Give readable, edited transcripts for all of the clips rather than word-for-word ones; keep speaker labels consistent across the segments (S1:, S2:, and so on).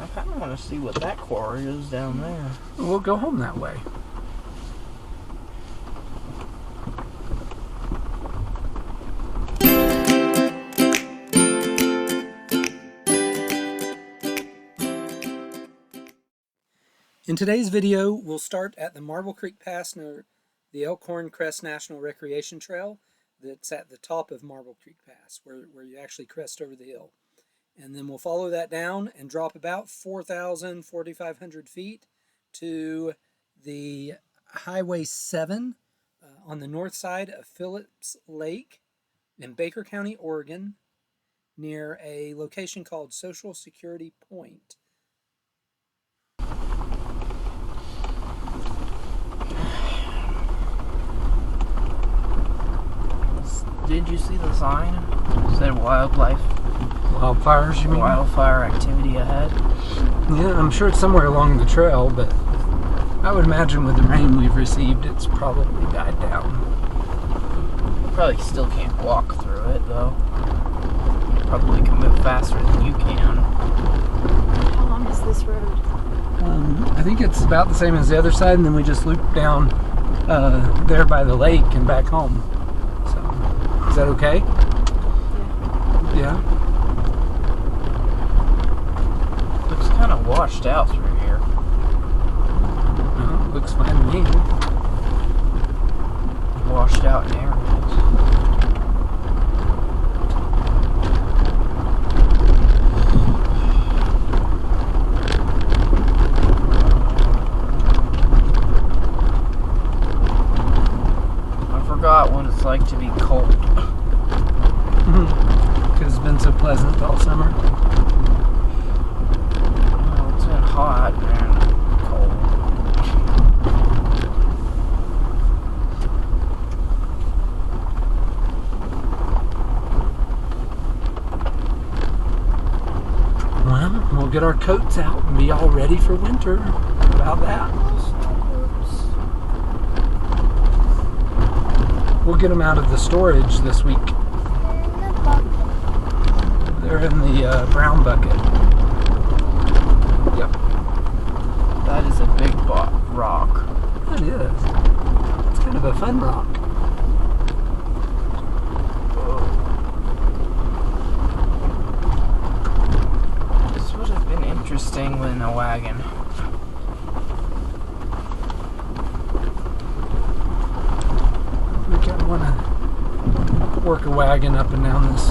S1: I kind of want to see what that quarry is down there.
S2: We'll go home that way. In today's video, we'll start at the Marble Creek Pass near the Elkhorn Crest National Recreation Trail that's at the top of Marble Creek Pass, where you actually crest over the hill. And then we'll follow that down and drop about 4,500 feet to the Highway 7 on the north side of Phillips Lake in Baker County, Oregon, near a location called Social Security Point.
S1: Did you see the sign? It said
S2: Wildfires, you mean?
S1: Wildfire activity ahead.
S2: Yeah, I'm sure it's somewhere along the trail, but I would imagine with the rain we've received, it's probably died down.
S1: Probably still can't walk through it, though. You probably can move faster than you can.
S3: How long is this road?
S2: I think it's about the same as the other side, and then we just loop down there by the lake and back home. So, is that okay? Yeah.
S1: Looks kind of washed out through here.
S2: Well, looks fine to me.
S1: Washed out in areas. I forgot what it's like to be cold.
S2: Because it's been so pleasant all summer.
S1: Well, it's been hot and cold.
S2: Well, we'll get our coats out and be all ready for winter. How about that? We'll get them out of the storage this week. They're in the brown bucket. Yep.
S1: That is a big rock.
S2: It is. It's kind of a fun rock.
S1: This would have been interesting in a wagon.
S2: We kind of want to work a wagon up and down this.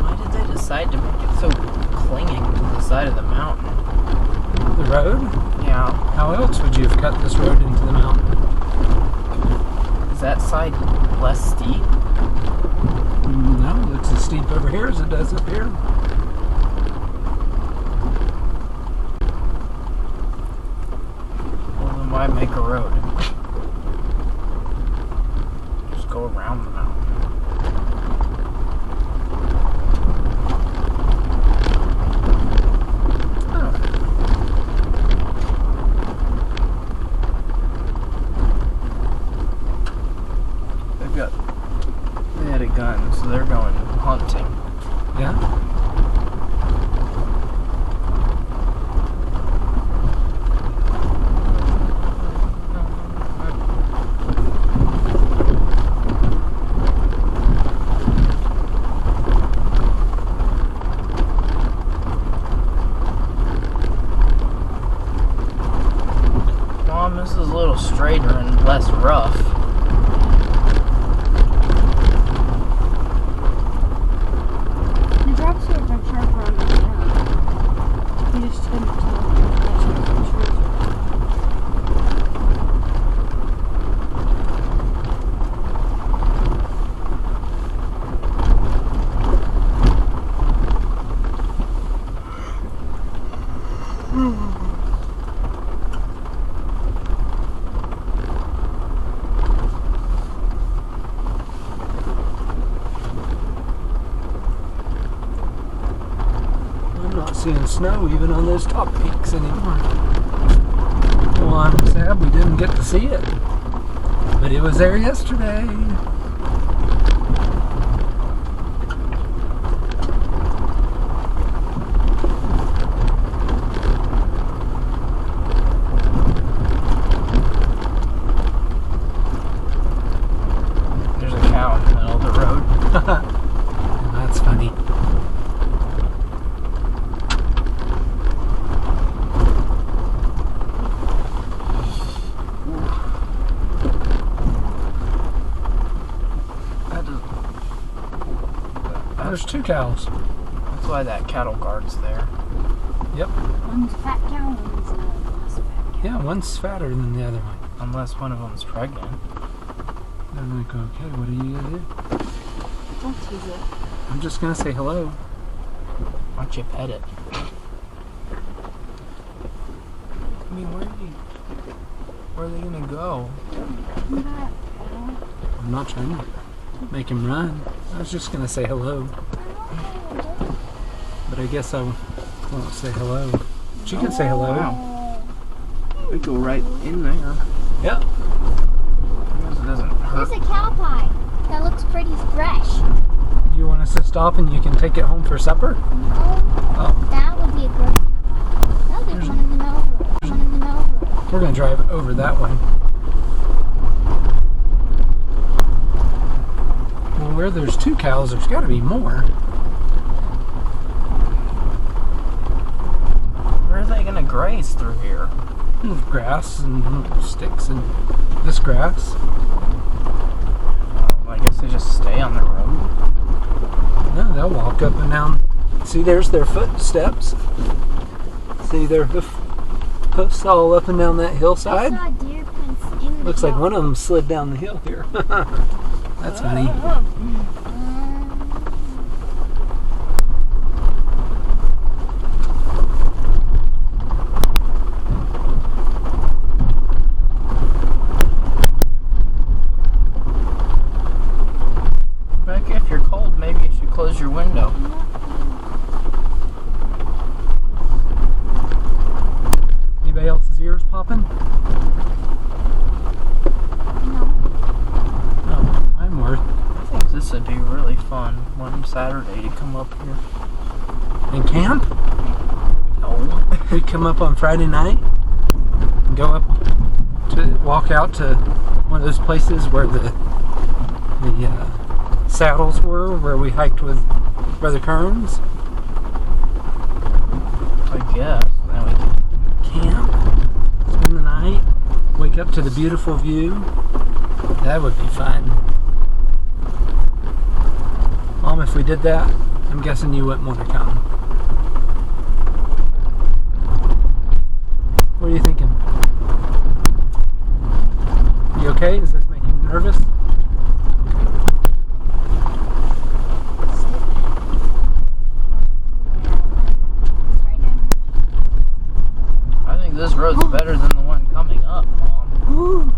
S1: Why did they decide to make it so clinging to the side of the mountain?
S2: The road?
S1: Yeah.
S2: How else would you have cut this road into the mountain?
S1: Is that side less steep?
S2: No, it looks as steep over here as it does up here.
S1: Well, then why make a road? Just go around the mountain. They had a gun, so they're going hunting.
S2: Yeah?
S1: Mom, this is a little straighter and less rough.
S2: Seeing snow even on those top peaks anymore. Well, I'm sad we didn't get to see it, but it was there yesterday. there's 2 cows.
S1: That's why that cattle guard's there.
S2: Yep.
S3: One's fat cow, one's less fat cow.
S2: Yeah, one's fatter than the other one.
S1: Unless one of them's pregnant.
S2: They're like, okay, what are you gonna do?
S3: Don't tease it.
S2: I'm just gonna say hello.
S1: Why don't you pet it? I mean, where are they gonna go?
S3: Isn't that cow?
S2: I'm not trying to make him run. I was just gonna say hello. But I guess I won't say hello. She can say hello.
S1: Wow. We go right in there.
S2: Yeah.
S1: It doesn't hurt.
S3: There's a cow pie that looks pretty fresh.
S2: You want us to stop and you can take it home for supper?
S3: Oh, that would be a good cow pie. That would be one in the middle of the road. One in the middle of the road.
S2: We're gonna drive over that way. Well, where there's 2 cows, there's got to be more.
S1: Where are they gonna graze through here?
S2: There's grass and sticks and this grass.
S1: I guess they just stay on the road.
S2: No, they'll walk up and down. See, there's their footsteps. See their hoofs all up and down that hillside.
S3: I saw deer prints in the
S2: Looks like
S3: cow.
S2: one of them slid down the hill here. That's funny.
S1: Rebecca, if you're cold, maybe you should close your window.
S2: Anybody else's ears popping?
S3: No.
S2: No, mine were.
S1: I think this would be really fun one Saturday to come up here.
S2: In camp?
S1: No.
S2: We'd come up on Friday night and go up to walk out to one of those places where the saddles were, where we hiked with Brother Kearns.
S1: I guess. Then we can
S2: Camp, spend the night, wake up to the beautiful view. That would be fun. Mom, if we did that, I'm guessing you wouldn't want to come. What are you thinking? You okay? Is this making you nervous?
S1: I think this road's better than the one coming up, Mom.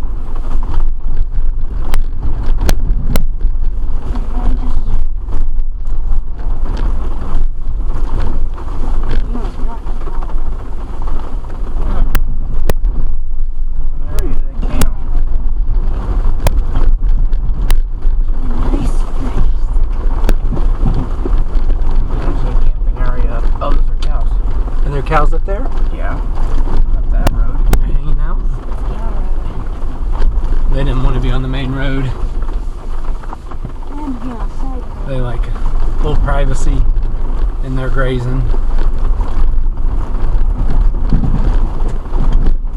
S1: Area to camp. There's a camping area. Oh, those are cows.
S2: And there are cows up there?
S1: Yeah. Up that road.
S2: They're hanging out. They didn't want to be on the main road. They like a little privacy in their grazing.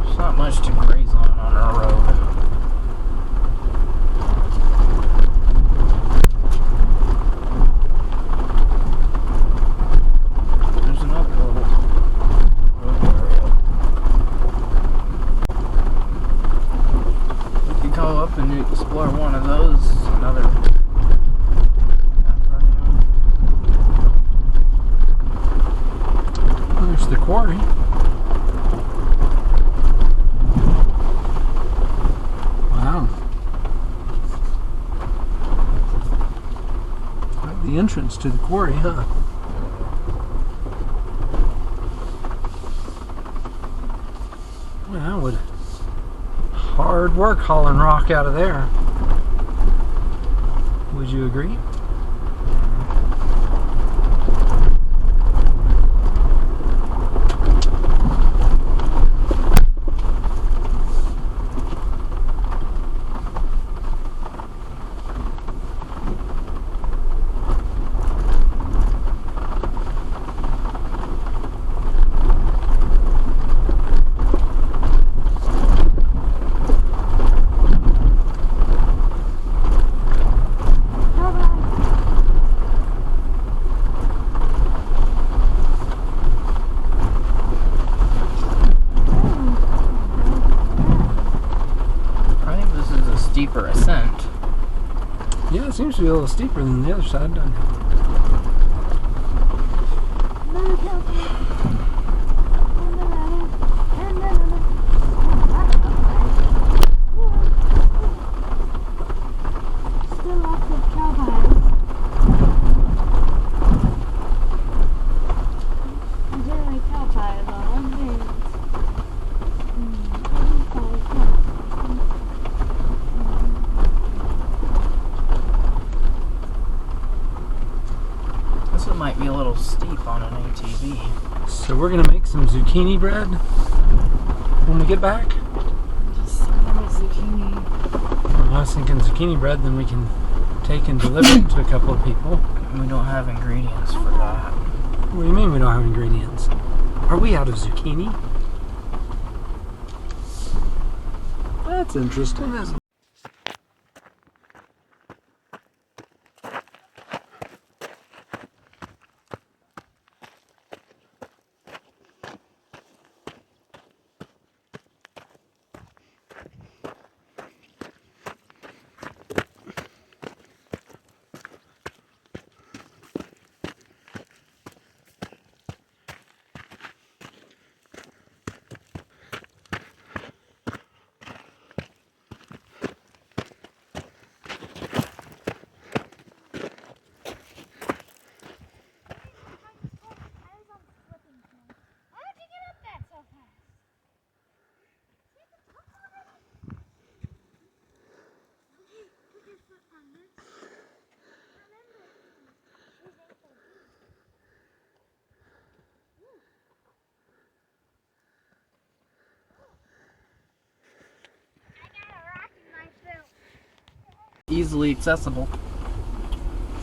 S1: There's not much to graze on our road. There's another little road area. We could go up and explore one of those another afternoon.
S2: There's the quarry. Wow. Quite the entrance to the quarry, huh? Well, that would hard work hauling rock out of there. Would you agree? Yeah, it seems to be a little steeper than the other side, doesn't it?
S3: Still lots of cow pies. I do like cow pies on things.
S1: This one might be a little steep on an ATV.
S2: So we're gonna make some zucchini bread when we get back.
S4: Zucchini.
S2: I was thinking zucchini bread, then we can take and deliver it to a couple of people.
S1: We don't have ingredients for that.
S2: What do you mean we don't have ingredients? Are we out of zucchini? That's interesting, isn't it?
S1: Easily accessible.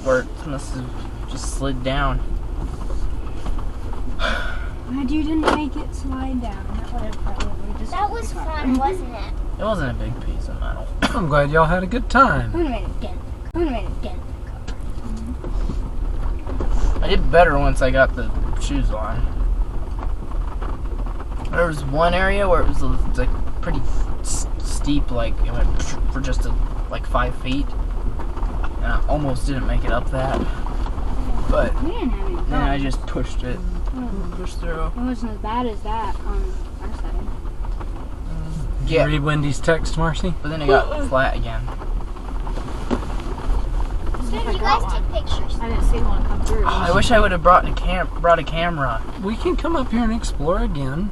S1: Or it must have just slid down.
S4: Glad you didn't make it slide down. That would have probably just.
S3: That was fun, wasn't it?
S1: It wasn't a big piece of metal.
S2: I'm glad y'all had a good time.
S4: Who made a dent? Who made a dent?
S1: I did better once I got the shoes on. There was one area where it was like pretty steep, like it went for just like 5 feet. And I almost didn't make it up that. But
S4: We didn't have any
S1: then I
S4: problems.
S1: just pushed it. Pushed through.
S4: It wasn't as bad as that on our side.
S2: Did you
S1: Yeah.
S2: read Wendy's text, Marcy?
S1: But then it got flat again.
S3: You guys take pictures.
S4: I didn't see one come through.
S1: I wish I would have brought a camera.
S2: We can come up here and explore again.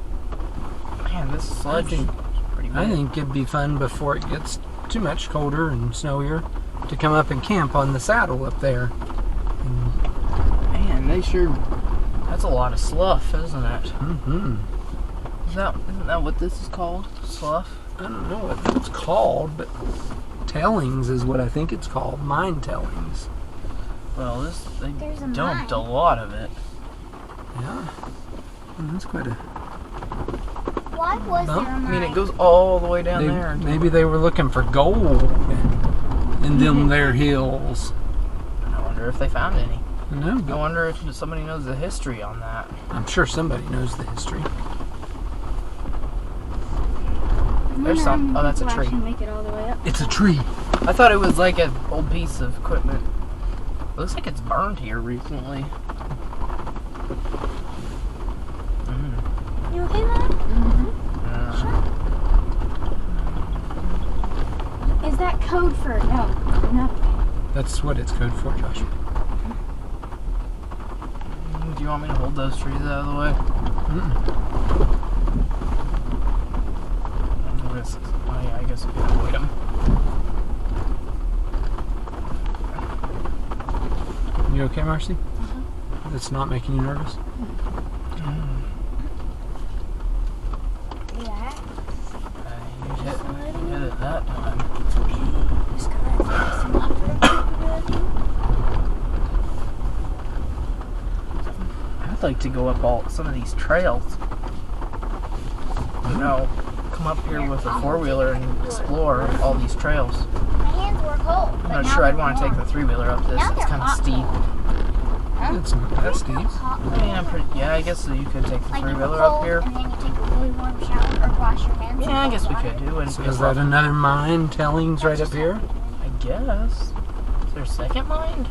S1: Man, this sledge is pretty big.
S2: I think it'd be fun before it gets too much colder and snowier to come up and camp on the saddle up there.
S1: Man, they sure. That's a lot of slough, isn't it?
S2: Mm-hmm.
S1: Isn't that what this is called? Slough?
S2: I don't know what it's called, but tailings is what I think it's called. Mine tailings.
S1: Well, they
S3: There's a
S1: dumped
S3: mine.
S1: a lot of it.
S2: Yeah. Well, that's quite a...
S3: Why was
S2: Well,
S3: there a
S1: I mean, it
S3: mine?
S1: goes all the way down there.
S2: Maybe they were looking for gold in them there hills.
S1: I wonder if they found any.
S2: No,
S1: I
S2: but
S1: wonder if somebody knows the history on that.
S2: I'm sure somebody knows the history.
S1: There's some. Oh, that's a tree.
S4: Make it all the way up.
S2: It's a tree.
S1: I thought it was like an old piece of equipment. Looks like it's burned here recently.
S3: You okay, Mom?
S4: Is that code for no? Nothing.
S2: That's what it's code for, Josh.
S1: Do you want me to hold those trees out of the way? Oh yeah, I guess we can avoid them.
S2: You okay, Marcy? It's not making you nervous?
S3: Yeah.
S1: You hit it that time. I'd like to go up some of these trails. You know, come up here with a four-wheeler and explore all these trails.
S3: My hands were cold.
S1: I'm not sure I'd want to take the three-wheeler up this. It's kind of steep.
S2: It's not that steep.
S1: Yeah, I guess you could take the
S3: Like you were
S1: three-wheeler up
S3: cold,
S1: here.
S3: and then you take a really warm shower or wash your hands.
S1: Yeah, I guess we could do it.
S2: So is that another mine tailings right up here?
S1: I guess. Is There's second mind?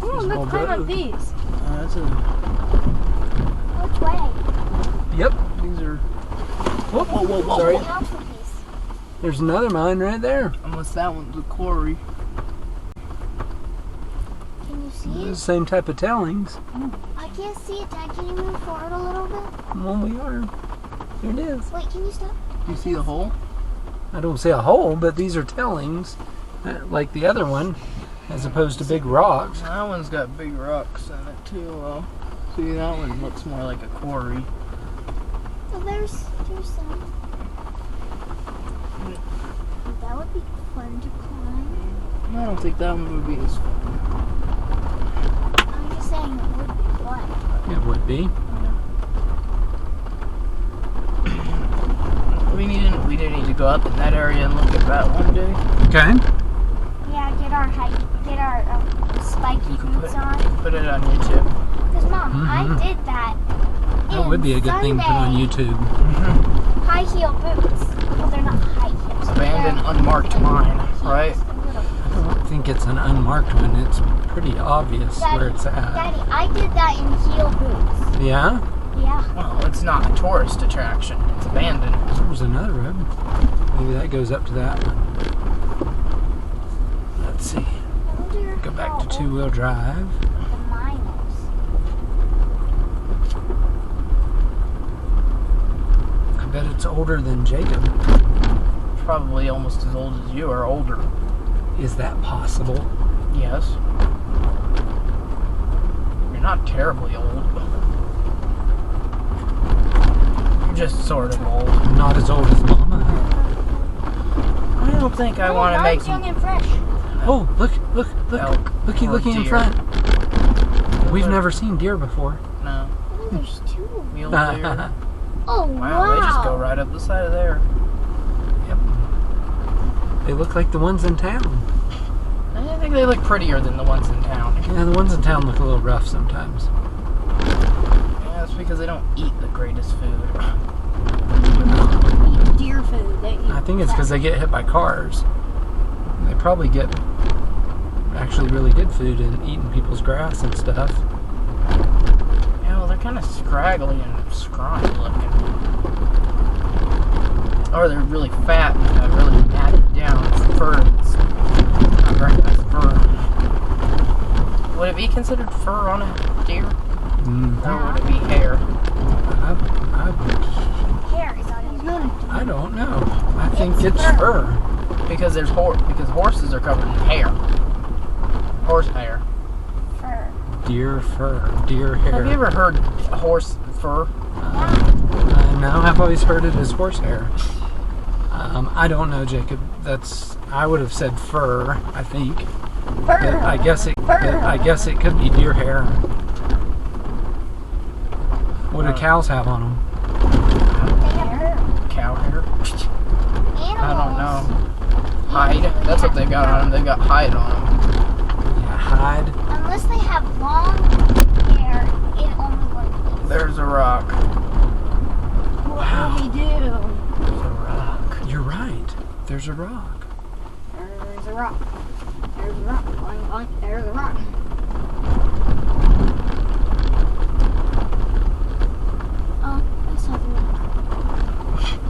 S4: Ooh,
S2: There's
S4: let's
S2: more
S4: climb
S2: road.
S4: up these.
S1: That's a.
S3: Which way?
S2: Yep.
S1: These are. Whoa, whoa, whoa, whoa.
S2: Sorry.
S3: The altarpiece.
S2: There's another mine right there.
S1: Unless that one's a quarry.
S3: Can you see
S2: The
S3: it?
S2: same type of tellings.
S3: I can't see it, Dad. Can you move forward a little bit?
S2: Well, we are. There it is.
S3: Wait, can you stop?
S1: Do you see the hole?
S2: I don't see a hole, but these are tellings, like the other one, as opposed to big rocks.
S1: That one's got big rocks in it too. See, that one looks more like a quarry.
S3: So there's some. That would be fun to climb.
S1: I don't think that one would be as fun.
S3: I'm just saying it would be fun.
S2: It would be.
S1: We do need to go up in that area and look at that one day.
S2: Okay.
S3: Yeah, get our spiky boots on.
S1: Put it on YouTube.
S3: Cause Mom, I
S2: Mhm.
S3: did that.
S2: That
S3: in
S2: would be a good thing to put on
S3: Sunday.
S2: YouTube.
S3: High heel boots. Well, they're not high heels.
S1: Abandoned,
S3: they're
S1: unmarked mine, right?
S3: heels, a little.
S2: I don't think it's an unmarked one. It's pretty obvious where it's at.
S3: Daddy, I did that in heel boots.
S2: Yeah?
S3: Yeah.
S1: Well, it's not a tourist attraction. It's abandoned.
S2: There's another road. Maybe that goes up to that one. Let's see.
S3: I wonder
S2: Go back
S3: how
S2: to two-wheel drive.
S3: old the mine is.
S2: I bet it's older than Jacob.
S1: Probably almost as old as you or older.
S2: Is that possible?
S1: Yes. You're not terribly old. You're just sort of old.
S2: Not as old as Mama.
S1: I don't think I want to make
S3: young and fresh.
S2: Oh, look.
S1: Elk
S2: Looky
S1: or
S2: in
S1: deer.
S2: front. We've never seen deer before.
S1: No.
S3: Oh, there's two.
S1: Mule deer.
S3: Oh,
S1: Wow, they just go right up the side of there.
S2: Yep. They look like the ones in town.
S1: I think they look prettier than the ones in town.
S2: Yeah, the ones in town look a little rough sometimes.
S1: Yeah, that's because they don't eat the greatest food.
S4: Deer food. They eat
S2: I think it's because they get hit by cars. They probably get actually really good food in eating people's grass and stuff.
S1: Yeah, well, they're kind of scraggly and scrawny looking. Or they're really fat and really matted down. Fur. It's not very nice fur. Would it be considered fur on a deer? Or would it be hair?
S3: Hair is on his nose.
S2: I don't know. I think
S3: It's
S2: it's
S3: fur.
S2: fur.
S1: Because because horses are covered in hair. Horse hair.
S3: Fur.
S2: Deer fur. Deer hair.
S1: Have you ever heard horse fur?
S2: No, I've always heard it as horsehair. I don't know, Jacob. I would have said fur, I think. But I guess it could be deer hair. What do cows have on them?
S3: They have hair.
S1: Cow hair?
S3: Animals.
S1: I don't know. Hide. That's what they got on them. They got hide on them.
S2: Yeah, hide.
S3: Unless they have long hair in only one place.
S1: There's a rock.
S4: what will we do?
S1: There's a rock.
S2: You're right. There's a rock.
S4: There's a rock. There's a rock. Boing, boing. There's a rock.
S3: Oh, that's not the rock.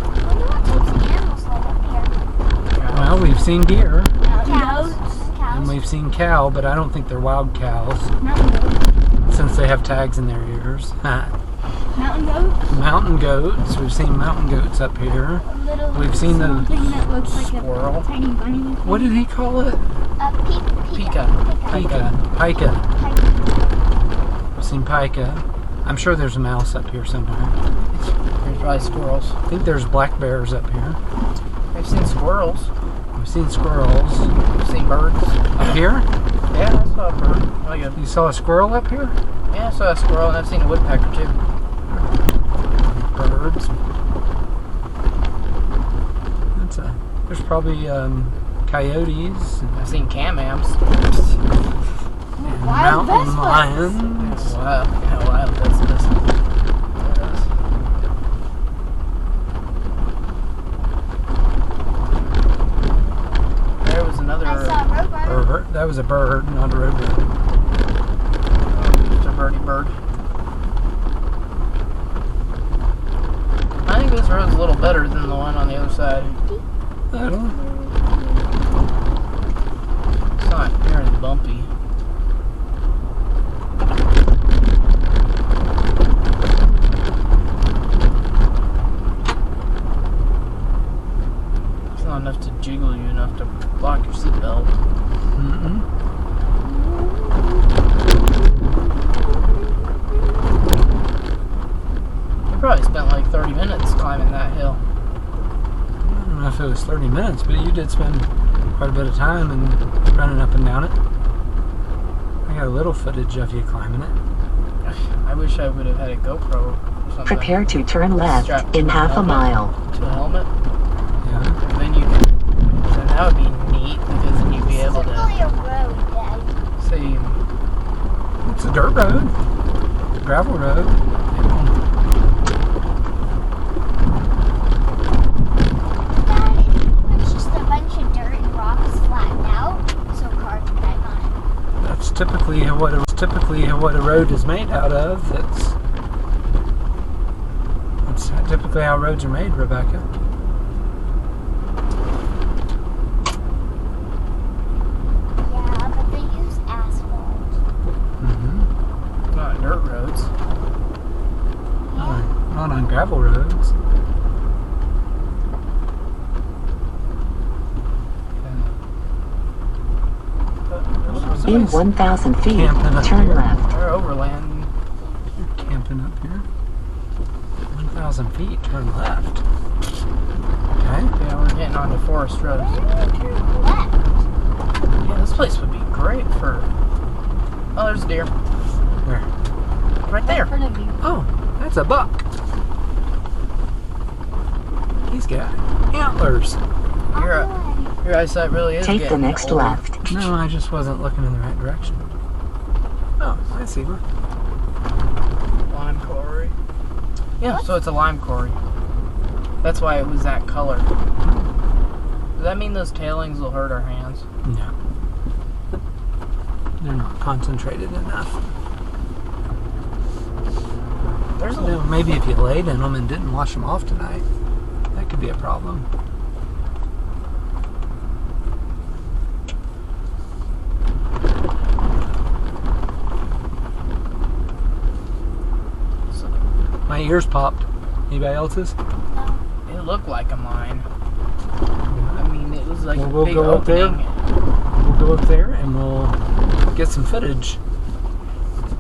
S3: I wonder what types of animals live up here.
S2: Well, we've seen deer
S3: Cows.
S2: and
S3: Cows.
S2: we've seen cow, but I don't think they're wild cows
S4: Mountain goats.
S2: since they have tags in their ears.
S4: Mountain goats.
S2: Mountain goats. We've seen mountain goats up here.
S3: Little
S2: We've seen the.
S4: Something that looks like
S1: Squirrel.
S4: a tiny bunny.
S2: What did he call it?
S3: Pika.
S2: Pika.
S3: Pika.
S2: We've seen pika. I'm sure there's a mouse up here somewhere.
S1: There's probably squirrels.
S2: I think there's black bears up here.
S1: I've seen squirrels.
S2: We've seen squirrels.
S1: I've seen birds.
S2: Up here?
S1: Yeah, I saw a bird. Oh, yeah.
S2: You saw a squirrel up here?
S1: Yeah, I saw a squirrel and I've seen a woodpecker too.
S2: Birds. There's probably coyotes
S1: I've seen camams.
S2: and
S4: Wild
S2: mountain
S4: Vespas.
S2: lions.
S1: Wow. Yeah, wild Vespas. There was another.
S3: I saw a roadrunner.
S2: bird. That was a bird, not a roadrunner.
S1: Just a birdie bird. I think this road's a little better than the one on the other side.
S2: I don't know.
S1: It's not near as bumpy. It's not enough to jiggle you enough to block your seatbelt.
S2: Mm-mm.
S1: You probably spent like 30 minutes climbing that hill.
S2: I don't know if it was 30 minutes, but you did spend quite a bit of time and running up and down it. I got a little footage of you climbing it.
S1: I wish I would have had a GoPro or something.
S5: Prepare to turn left
S1: Strapped
S5: in
S1: to
S5: half a
S1: helmet.
S5: mile.
S1: To a helmet.
S2: Yeah.
S1: And then you can. So that would be neat because then you'd be able
S3: Simply
S1: to
S3: a road, Dad.
S1: see.
S2: It's a dirt road. Gravel road.
S3: Dad, it's just a bunch of dirt and rocks flattened out so cars can drive on it.
S2: That's typically what a road is made out of. That's typically how roads are made, Rebecca.
S3: Yeah, but they use asphalt.
S2: Mm-hmm.
S1: Not dirt roads.
S2: Not on gravel roads.
S5: In 1,000 feet,
S2: Camping up
S5: turn
S2: here.
S5: left.
S1: They're overland.
S2: You're camping up here. 1,000 feet, turn left. Okay.
S1: Yeah, we're getting onto forest roads.
S3: Why do we turn left?
S1: Yeah, this place would be great for. Oh, there's a deer.
S2: Where?
S1: Right there.
S4: In front of you.
S2: Oh, that's a buck. He's got antlers.
S1: Your eyesight really is
S5: Take the
S1: getting
S5: next
S1: old.
S5: left.
S2: No, I just wasn't looking in the right direction. Oh, I see one.
S1: Lime quarry. Yeah, so it's a lime quarry. That's why it was that color. Does that mean those tailings will hurt our hands?
S2: No. They're not concentrated enough.
S1: There's a
S2: No, maybe if you laid in them and didn't wash them off tonight, that could be a problem. My ears popped. Anybody else's?
S1: It looked like a mine. I mean, it was like
S2: Well,
S1: a
S2: we'll
S1: big
S2: go up there.
S1: opening.
S2: We'll go up there and we'll get some footage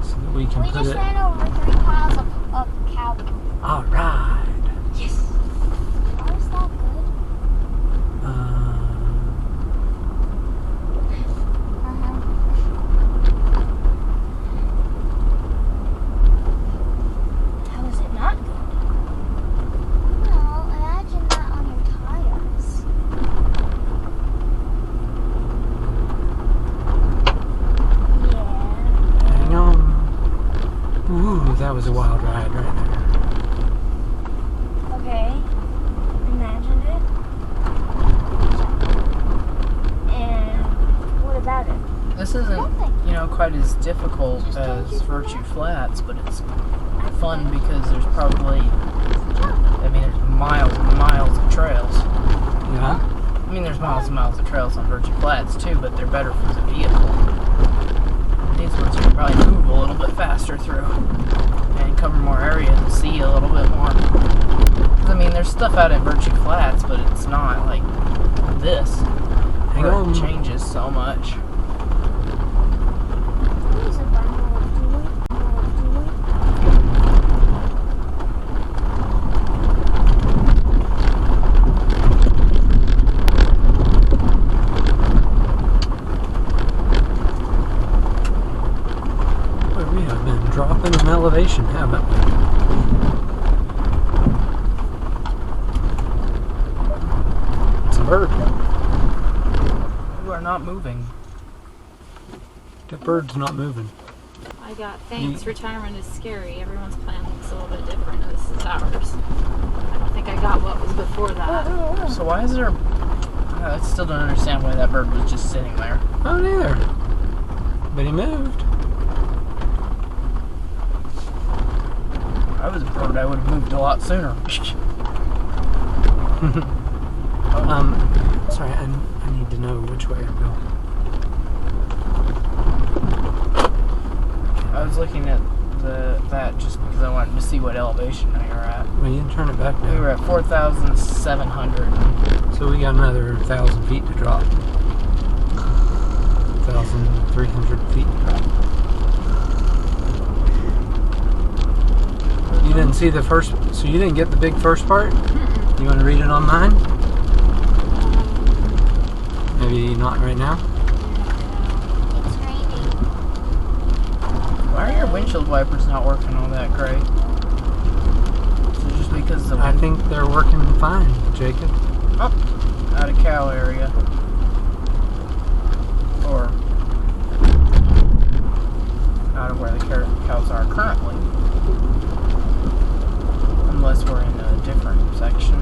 S2: so that we can
S3: We
S2: put
S3: just
S2: it.
S3: ran over 3 piles of cow.
S2: All right.
S3: Yes. How is that good?
S2: Uh,
S3: How is it not good? Well, imagine that on your tires. Yeah.
S2: hang on. Ooh, that was a wild ride right there.
S3: Okay. Imagine it. And what about it?
S1: This isn't,
S3: Nothing.
S1: quite as difficult
S3: Just don't
S1: as
S3: do
S1: Virtue Flats, but it's fun because there's probably, there's miles and miles of trails.
S2: Yeah.
S1: There's miles and miles of trails on Virtue Flats too, but they're better for the vehicle. These ones you can probably move a little bit faster through and cover more area and see a little bit more. 'Cause, there's stuff out at Virtue Flats, but it's not like this.
S2: Hang
S1: where
S2: on.
S1: It changes so much.
S3: Here's a bundle of doing.
S2: Boy, we have been dropping in elevation, haven't we? It's a bird.
S1: You are not moving.
S2: The bird's not moving.
S4: I got thanks. Retirement is scary. Everyone's plan looks a little bit different. This is ours. I don't think I got what was before that.
S1: So why is there... I still don't understand why that bird was just sitting there.
S2: Oh, either. But he moved.
S1: I was a bird, I would have moved a lot sooner.
S2: Sorry, I need to know which way I'm going.
S1: I was looking at that just because I wanted to see what elevation we were at.
S2: Well, you can turn it back
S1: We
S2: now.
S1: were at 4,700.
S2: So we got another 1,000 feet to drop. 1,300 feet to drop. You didn't see the first, so you didn't get the big first part? You want to read it on mine? Maybe not right now?
S3: It's raining.
S1: Why are your windshield wipers not working all that great? Is it just because of the
S2: I
S1: wind?
S2: think they're working fine, Jacob.
S1: Oh, out of cow area. Or out of where the cows are currently. Unless we're in a different section.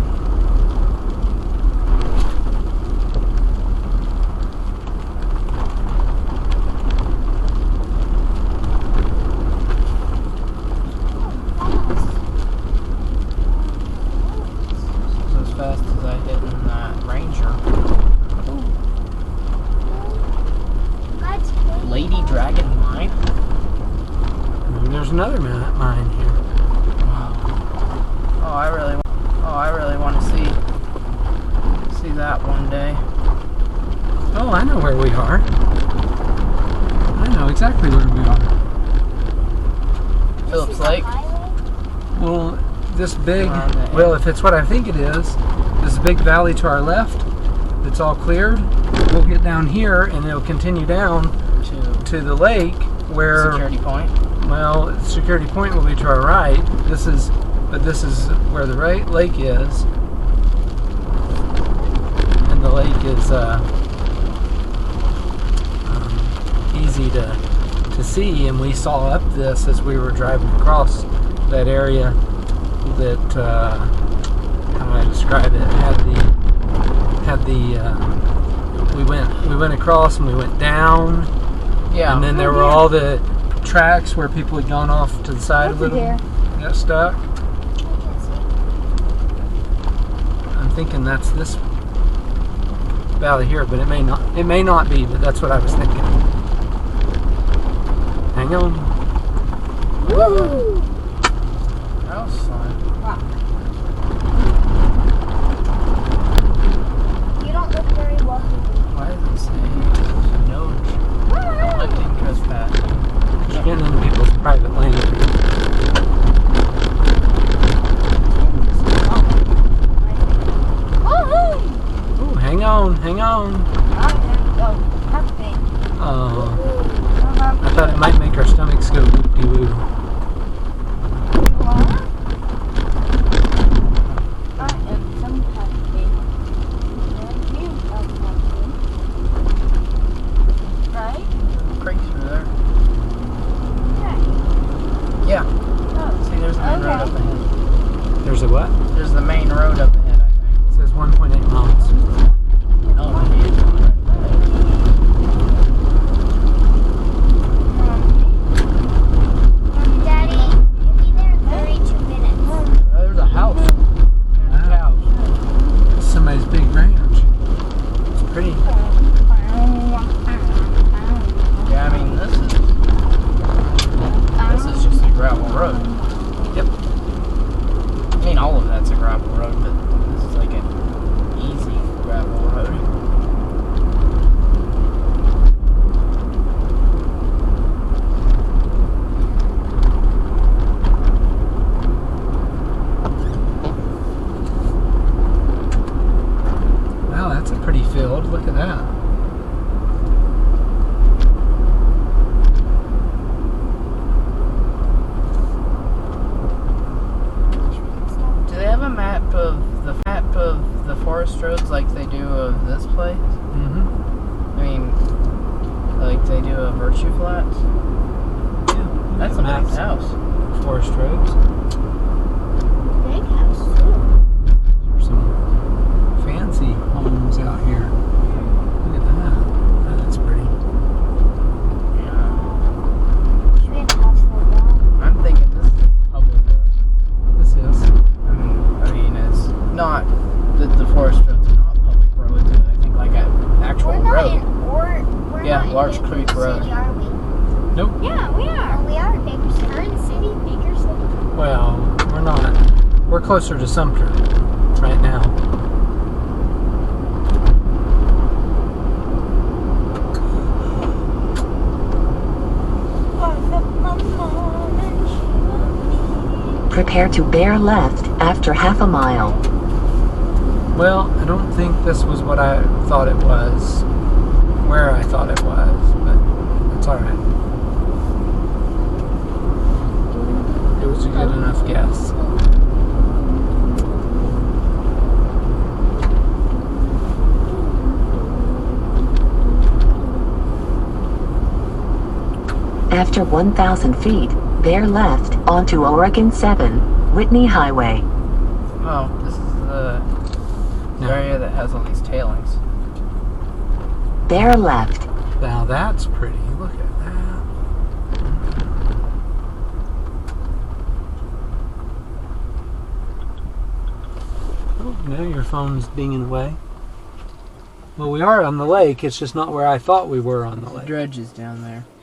S1: As fast as I hit in that Ranger.
S3: That's crazy.
S1: Lady Dragon Mine?
S2: There's another mine here.
S1: Oh, I really want to see that one day.
S2: Oh, I know where we are. I know exactly where we are.
S3: This
S1: Phillips
S3: is a
S1: Lake.
S3: highway?
S2: Well, this big,
S1: Around the
S2: well, if it's what I think it is, this big valley to our left, that's all cleared, we'll get down here and it'll continue down to the lake where,
S1: Security point.
S2: well, security point will be to our right. This is where the lake is. And the lake is easy to see, and we saw up this as we were driving across that area that, how do I describe it, we went across and we went down,
S1: Yeah.
S2: and then there were all the tracks where people had gone off to the side a little, got stuck. I'm thinking that's this valley here, but it may not be, but that's what I was thinking. Hang on.
S3: Woo!
S1: That was fun.
S3: You don't look very well.
S1: Why does it say no lifting trespass?
S2: You're getting into people's private land. Ooh, hang on. Oh, I thought it might make our stomachs go whoop-de-woo.
S1: Creeks through there. Yeah. See, there's the main road up ahead.
S2: There's a what?
S1: There's the main road up ahead, I think.
S2: It says 1.8 miles.
S1: Oh, maybe it's on right there.
S3: Daddy, you'll be there in 32 minutes.
S1: There's a house. There's cows.
S2: It's somebody's big ranch. It's pretty.
S1: Yeah, I mean, this is just a gravel road.
S2: Yep.
S1: I mean, all of that's a gravel road, but this is like an easy gravel road.
S2: Wow, that's a pretty field. Look at that.
S1: Do they have a map of the forest roads like they do of this place?
S2: Mm-hmm.
S1: I mean, like they do of Virtue Flats?
S2: Yeah.
S1: That's a nice house.
S2: Forest roads.
S3: Big house too.
S2: There's some fancy homes out here. Look at that. That's pretty.
S1: Larch Creek
S3: City,
S1: Road.
S3: are we?
S4: Yeah, we are.
S3: Oh, we are. Bakersfield City, Bakersfield.
S2: Well, we're not. We're closer to Sumpter right now.
S5: Prepare to bear left after half a mile.
S2: Well, I don't think this was what I thought it was, where I thought it was, but that's alright. It was a good enough guess.
S5: After 1,000 feet, bear left onto Oregon 7, Whitney Highway.
S1: Oh, this is the area that has all these tailings.
S5: Bear left.
S2: Now that's pretty. Look at that. Oh, now your phone's dinging away. Well, we are on the lake. It's just not where I thought we were on the
S1: The
S2: lake.
S1: dredge is down there.